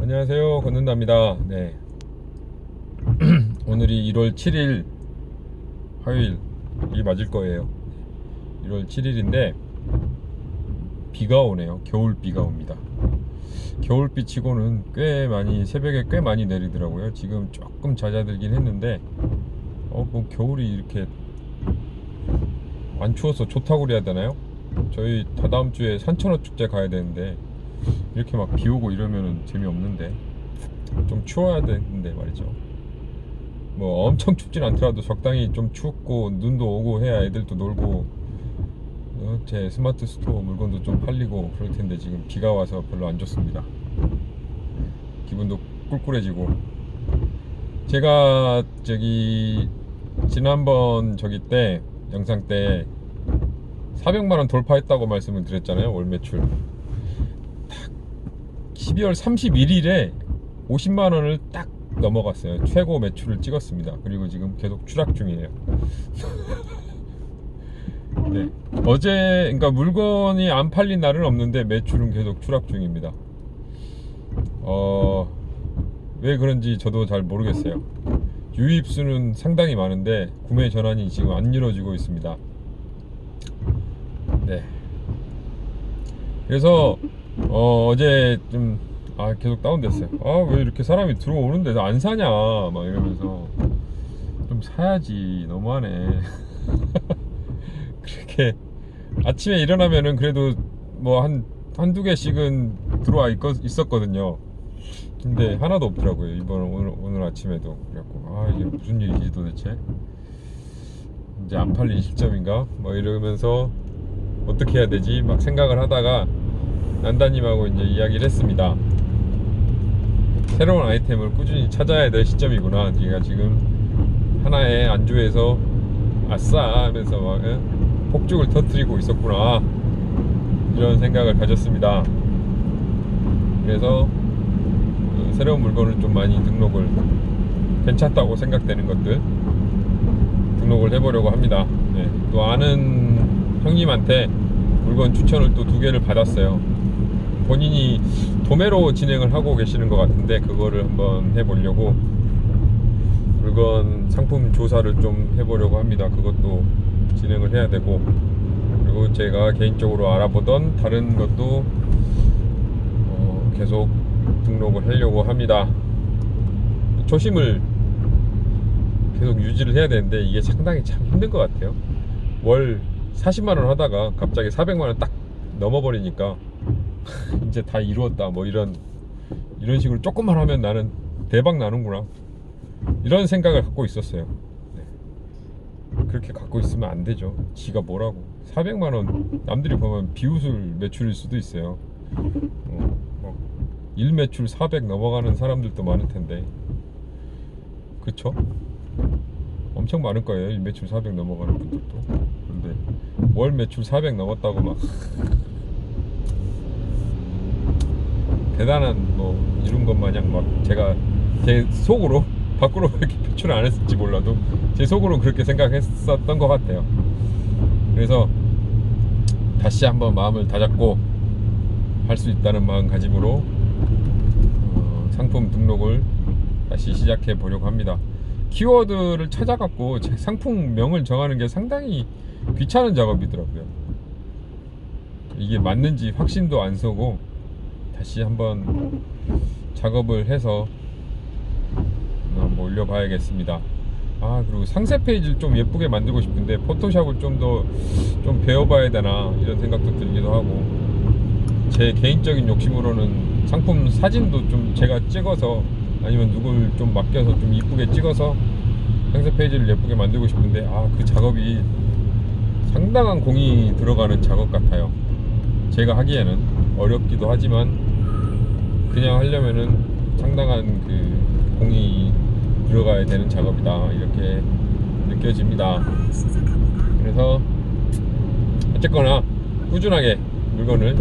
안녕하세요, 건는다입니다. 네. 오늘이 1월 7일 화요일이 맞을 거예요. 1월 7일인데 비가 오네요. 겨울비가 옵니다. 겨울비 치고는 새벽에 꽤 많이 내리더라고요. 지금 조금 잦아들긴 했는데 뭐 겨울이 이렇게 안 추워서 좋다고 그래야 되나요? 저희 다다음 주에 산천어 축제 가야 되는데 이렇게 막 비 오고 이러면은 재미없는데, 좀 추워야 되는데 말이죠. 뭐 엄청 춥진 않더라도 적당히 좀 춥고 눈도 오고 해야 애들도 놀고 제 스마트 스토어 물건도 좀 팔리고 그럴 텐데 지금 비가 와서 별로 안 좋습니다. 기분도 꿀꿀해지고. 제가 지난번 때 영상 때 400만원 돌파했다고 말씀을 드렸잖아요. 월 매출 12월 31일에 50만원을 딱 넘어갔어요. 최고 매출을 찍었습니다. 그리고 지금 계속 추락 중이에요. 네. 그러니까 물건이 안 팔린 날은 없는데 매출은 계속 추락 중입니다. 왜 그런지 저도 잘 모르겠어요. 유입수는 상당히 많은데 구매 전환이 지금 안 이루어지고 있습니다. 네. 그래서 어제 좀 계속 다운됐어요. 왜 이렇게 사람이 들어오는데 안 사냐 막 이러면서 좀 사야지, 너무하네. 그렇게 아침에 일어나면은 그래도 뭐 한두 개씩은 들어와 있었거든요. 근데 하나도 없더라고요. 오늘 아침에도. 그래갖고 이게 무슨 일이지 도대체, 이제 안 팔린 시점인가 뭐 이러면서 어떻게 해야 되지 막 생각을 하다가 난다님하고 이제 이야기를 했습니다. 새로운 아이템을 꾸준히 찾아야 될 시점이구나. 네가 지금 하나의 안주에서 아싸 하면서 막 폭죽을 터뜨리고 있었구나, 이런 생각을 가졌습니다. 그래서 새로운 물건을 좀 많이 등록을, 괜찮다고 생각되는 것들 등록을 해보려고 합니다. 네. 또 아는 형님한테 물건 추천을 또 2개를 받았어요. 본인이 도매로 진행을 하고 계시는 것 같은데 그거를 한번 해보려고 물건 상품 조사를 좀 해보려고 합니다. 그것도 진행을 해야 되고, 그리고 제가 개인적으로 알아보던 다른 것도 계속 등록을 하려고 합니다. 초심을 계속 유지를 해야 되는데 이게 상당히 참 힘든 것 같아요. 월 40만원 하다가 갑자기 400만원 딱 넘어버리니까 이제 다 이루었다 뭐 이런 식으로 조금만 하면 나는 대박 나는구나, 이런 생각을 갖고 있었어요. 네. 그렇게 갖고 있으면 안 되죠. 지가 뭐라고. 400만원 남들이 보면 비웃을 매출일 수도 있어요. 일 매출 400 넘어가는 사람들도 많을 텐데, 그쵸? 엄청 많을 거예요. 일 매출 400 넘어가는 분들도. 그런데 월 매출 400 넘었다고 막 대단한 뭐 이룬 것 마냥 막 제가 제 속으로, 밖으로 그렇게 표출을 안 했을지 몰라도 제 속으로 그렇게 생각했었던 것 같아요. 그래서 다시 한번 마음을 다잡고 할 수 있다는 마음가짐으로 상품 등록을 다시 시작해 보려고 합니다. 키워드를 찾아갖고 제 상품명을 정하는 게 상당히 귀찮은 작업이더라고요. 이게 맞는지 확신도 안 서고 다시 한번 작업을 해서 한번 올려봐야겠습니다. 그리고 상세 페이지를 좀 예쁘게 만들고 싶은데 포토샵을 좀 배워봐야 되나 이런 생각도 들기도 하고, 제 개인적인 욕심으로는 상품 사진도 좀 제가 찍어서 아니면 누굴 좀 맡겨서 좀 이쁘게 찍어서 상세 페이지를 예쁘게 만들고 싶은데 그 작업이 상당한 공이 들어가는 작업 같아요. 제가 하기에는 어렵기도 하지만 그냥 하려면은 상당한 그 공이 들어가야 되는 작업이다, 이렇게 느껴집니다. 그래서 어쨌거나 꾸준하게 물건을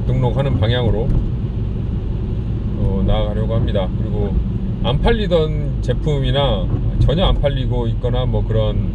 등록하는 방향으로 나아가려고 합니다. 그리고 안 팔리던 제품이나 전혀 안 팔리고 있거나 뭐 그런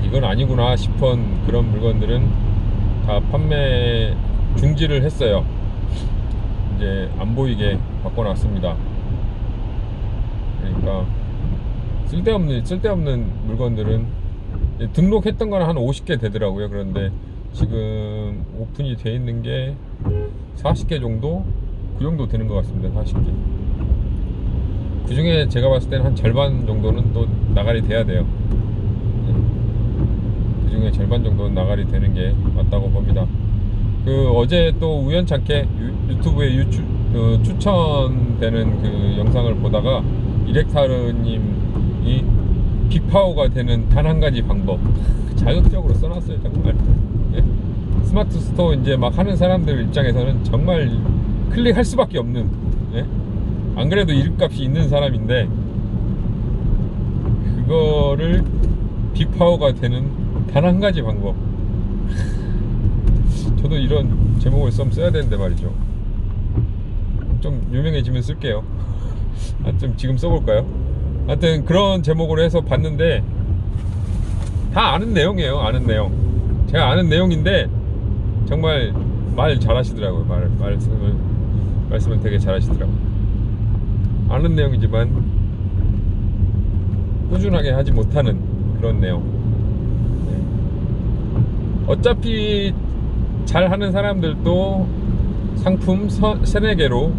이건 아니구나 싶은 그런 물건들은 다 판매 중지를 했어요. 이제 안 보이게 바꿔놨습니다. 그러니까 쓸데없는 물건들은 등록했던 거는 한 50개 되더라고요. 그런데 지금 오픈이 돼 있는 게 40개 정도? 그 정도 되는 것 같습니다. 40개. 그 중에 제가 봤을 때는 한 절반 정도는 또 나가리 돼야 돼요. 그 중에 절반 정도는 나가리 되는 게 맞다고 봅니다. 그 어제 또 우연찮게 유튜브에 추천되는 그 영상을 보다가 이렉타르님이 빅파워가 되는 단 한 가지 방법 자극적으로 써놨어요. 정말. 예? 스마트 스토어 이제 막 하는 사람들 입장에서는 정말 클릭할 수밖에 없는, 예? 안 그래도 이름값이 있는 사람인데 그거를 빅파워가 되는 단 한 가지 방법. 저도 이런 제목을 써야 되는데 말이죠. 좀 유명해지면 쓸게요. 좀 지금 써볼까요? 하여튼 그런 제목으로 해서 봤는데 다 아는 내용이에요. 아는 내용. 제가 아는 내용인데 정말 말 잘하시더라고요. 말씀을 되게 잘하시더라고요. 아는 내용이지만 꾸준하게 하지 못하는 그런 내용. 어차피 잘하는 사람들도 상품 3-4개로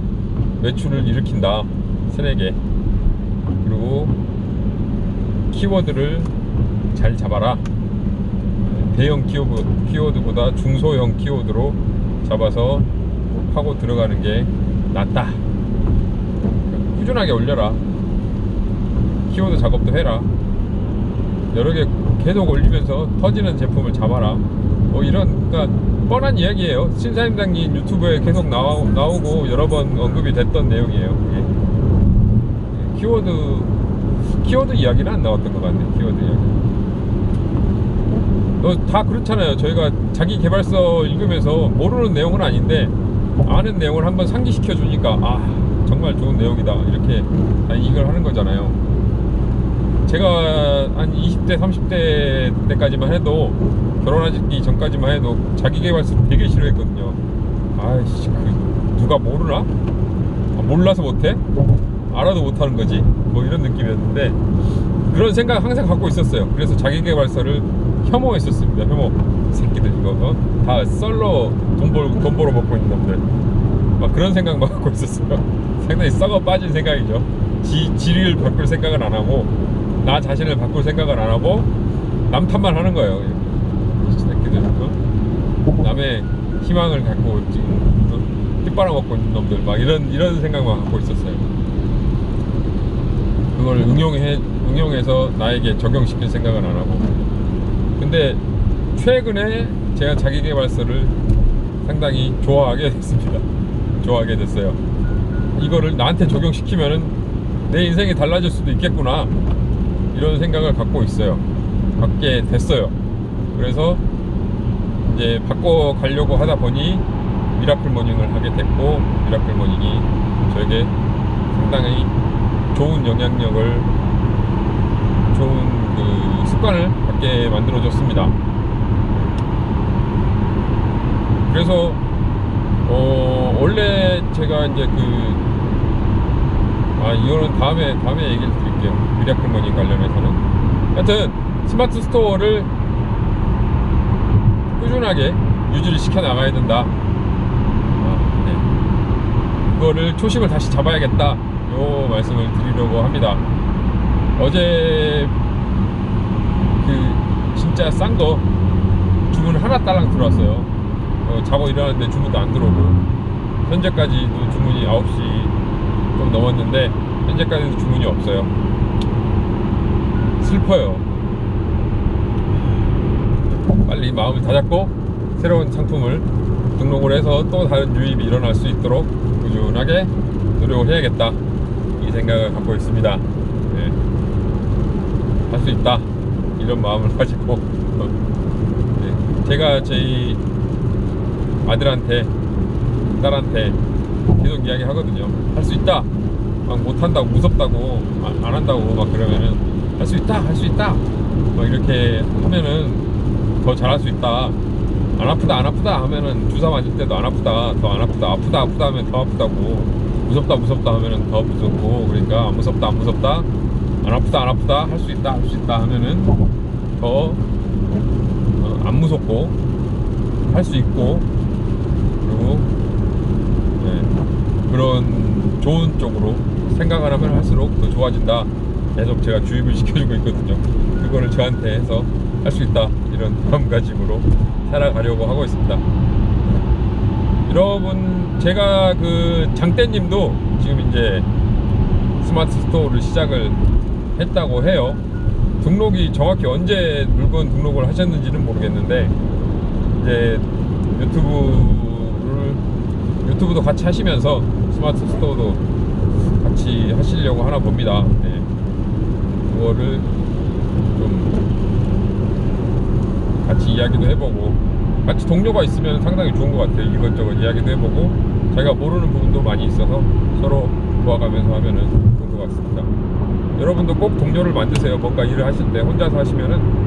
매출을 일으킨다. 3-4개. 그리고 키워드를 잘 잡아라. 대형 키워드보다 중소형 키워드로 잡아서 하고 들어가는 게 낫다. 꾸준하게 올려라. 키워드 작업도 해라. 여러 개 계속 올리면서 터지는 제품을 잡아라. 이런, 그러니까 뻔한 이야기예요. 신사임당님 유튜브에 계속 나오고 여러 번 언급이 됐던 내용이에요. 예. 키워드 이야기는 안 나왔던 것 같네. 키워드 이야기. 다 그렇잖아요. 저희가 자기 개발서 읽으면서 모르는 내용은 아닌데 아는 내용을 한번 상기시켜 주니까 정말 좋은 내용이다. 이렇게 이걸 하는 거잖아요. 제가 한 20대 30대 때까지만 해도, 결혼하기 전까지만 해도 자기개발서 되게 싫어했거든요. 아이씨, 누가 모르나? 몰라서 못해? 알아도 못하는 거지. 뭐 이런 느낌이었는데 그런 생각 항상 갖고 있었어요. 그래서 자기개발서를 혐오했었습니다. 혐오. 새끼들 이거 다 썰러 돈 벌어 먹고 있는 놈들. 막 그런 생각만 갖고 있었어요. 상당히 썩어 빠진 생각이죠. 지를 바꿀 생각은 안 하고, 나 자신을 바꿀 생각은 안 하고 남 탓만 하는 거예요. 이 새끼들. 남의 희망을 갖고 지금 핏바람먹고 있는 놈들, 막 이런 생각만 갖고 있었어요. 그걸 응용해서 나에게 적용시킬 생각은 안 하고. 근데 최근에 제가 자기개발서를 상당히 좋아하게 됐습니다. 좋아하게 됐어요. 이거를 나한테 적용시키면은 내 인생이 달라질 수도 있겠구나, 이런 생각을 갖고 갖게 됐어요. 그래서 이제 바꿔가려고 하다 보니 미라클 모닝을 하게 됐고, 미라클 모닝이 저에게 상당히 좋은 영향력을, 좋은 그 습관을 갖게 만들어줬습니다. 그래서 원래 제가 이제 이거는 다음에 얘기를 드릴게요. 미라클 모닝 관련해서는. 하여튼 스마트 스토어를 꾸준하게 유지를 시켜 나가야 된다. 네. 그거를 초심을 다시 잡아야겠다. 요 말씀을 드리려고 합니다. 어제 진짜 싼 거 주문 하나 딸랑 들어왔어요. 자고 일어났는데 주문도 안 들어오고, 현재까지도 주문이 9시 좀 넘었는데 현재까지도 주문이 없어요. 슬퍼요. 빨리 마음을 다잡고 새로운 상품을 등록을 해서 또 다른 유입이 일어날 수 있도록 꾸준하게 노력을 해야겠다, 이 생각을 갖고 있습니다. 네. 할 수 있다, 이런 마음을 가지고 네. 제가 저희 아들한테, 딸한테 계속 이야기 하거든요. 할 수 있다. 막 못한다고, 무섭다고, 안 한다고 막 그러면은 할 수 있다, 할 수 있다, 막 이렇게 하면은 더 잘할 수 있다. 안 아프다 안 아프다 하면은 주사 맞을 때도 안 아프다 더 안 아프다 아프다 아프다 하면 더 아프다고 무섭다 무섭다 하면은 더 무섭고 그러니까 안 무섭다 안 무섭다 안 아프다 안 아프다 할 수 있다 할 수 있다 하면은 더 안 무섭고 할 수 있고 그리고 그런 좋은 쪽으로 생각을 하면 할수록 더 좋아진다. 계속 제가 주입을 시켜주고 있거든요. 그거를 저한테 해서 할 수 있다 이런 마음가짐으로 살아가려고 하고 있습니다. 여러분 제가 그 장대님도 지금 이제 스마트 스토어를 시작을 했다고 해요. 등록이 정확히 언제 물건 등록을 하셨는지는 모르겠는데 이제 유튜브도 같이 하시면서 스마트 스토어도 같이 하시려고 하나 봅니다. 네. 그거를 좀 같이 이야기도 해보고 같이 동료가 있으면 상당히 좋은 것 같아요. 이것저것 이야기도 해보고 자기가 모르는 부분도 많이 있어서 서로 도와가면서 하면은 좋은 것 같습니다. 여러분도 꼭 동료를 만드세요. 뭔가 일을 하실 때 혼자서 하시면은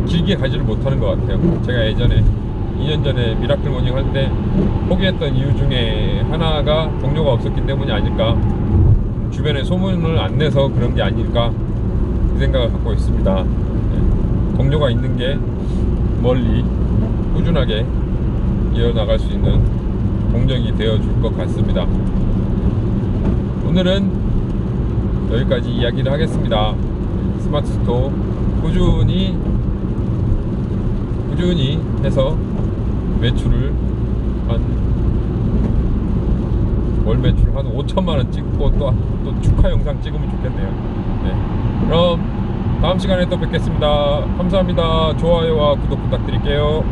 길게 가지를 못하는 것 같아요. 제가 예전에 2년 전에 미라클 모닝 할 때 포기했던 이유 중에 하나가 동료가 없었기 때문이 아닐까, 주변에 소문을 안 내서 그런 게 아닐까 그 생각을 갖고 있습니다. 동료가 있는 게 멀리 꾸준하게 이어나갈 수 있는 동력이 되어줄 것 같습니다. 오늘은 여기까지 이야기를 하겠습니다. 스마트 스토어 꾸준히 해서 매출을 월 매출 한 5천만원 찍고 또 축하 영상 찍으면 좋겠네요. 네. 그럼 다음 시간에 또 뵙겠습니다. 감사합니다. 좋아요와 구독 부탁드릴게요.